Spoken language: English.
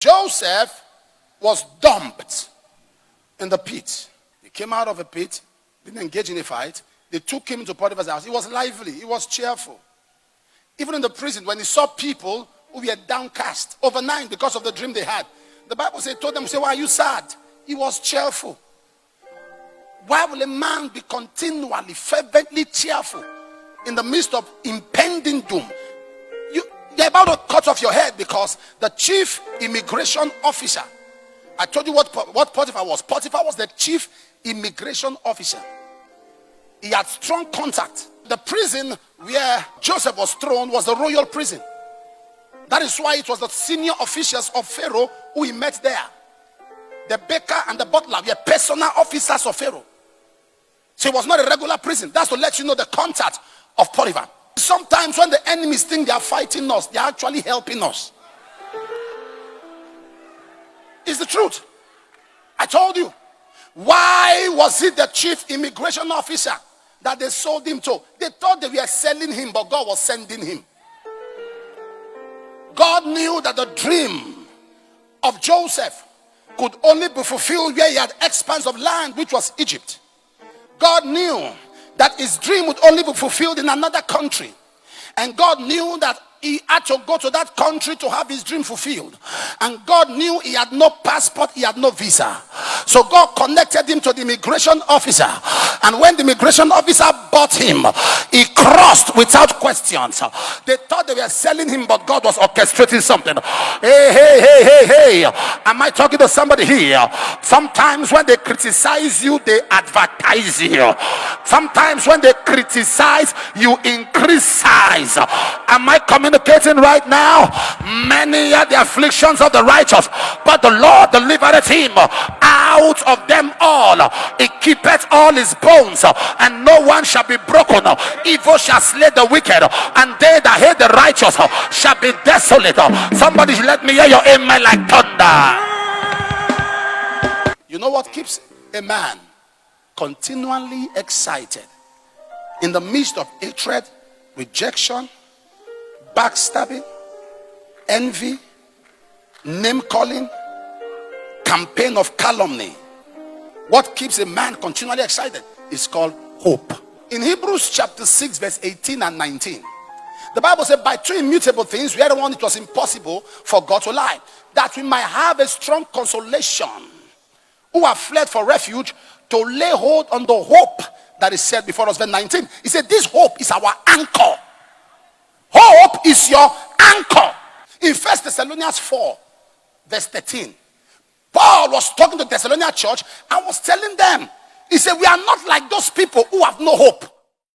Joseph was dumped in the pit. He came out of a pit, didn't engage in a fight. They took him to Potiphar's house. He was lively. He was cheerful. Even in the prison, when he saw people who were downcast overnight because of the dream they had, the Bible told them, why are you sad? He was cheerful. Why will a man be continually, fervently cheerful in the midst of impending doom? You're about to cut off your head because the chief immigration officer, I told you what Potiphar was. Potiphar was the chief immigration officer. He had strong contact. The prison where Joseph was thrown was the royal prison. That is why it was the senior officials of Pharaoh who he met there. The baker and the butler were personal officers of Pharaoh. So it was not a regular prison. That's to let you know the contact of Potiphar. Sometimes when the enemies think they are fighting us, they are actually helping us. It's the truth. I told you. Why was it the chief immigration officer that they sold him to? They thought they were selling him, but God was sending him. God knew that the dream of Joseph could only be fulfilled where he had expanse of land, which was Egypt. God knew that his dream would only be fulfilled in another country. And God knew that he had to go to that country to have his dream fulfilled. And God knew he had no passport, he had no visa. So God connected him to the immigration officer. And when the immigration officer bought him, he crossed without questions. They thought they were selling him, but God was orchestrating something. Hey. Am I talking to somebody here? Sometimes when they criticize you, they advertise you. Sometimes when they criticize, you increase size. Am I communicating right now? Many are the afflictions of the righteous, but the Lord delivereth him out of them all. He keepeth all his bones, and no one shall be broken. Evil shall slay the wicked, and they that hate the righteous shall be desolate. Somebody let me hear your amen like thunder. You know what keeps a man continually excited in the midst of hatred, rejection, backstabbing, envy, name calling, campaign of calumny? What keeps a man continually excited is called hope. In Hebrews chapter 6 verse 18 and 19, the Bible said, by two immutable things whereon it was impossible for God to lie, that we might have a strong consolation, who have fled for refuge, to lay hold on the hope that is set before us. Verse 19, he said, this hope is our anchor. Hope is your anchor. In 1 Thessalonians 4 verse 13, Paul was talking to the Thessalonian church and was telling them, he said, we are not like those people who have no hope.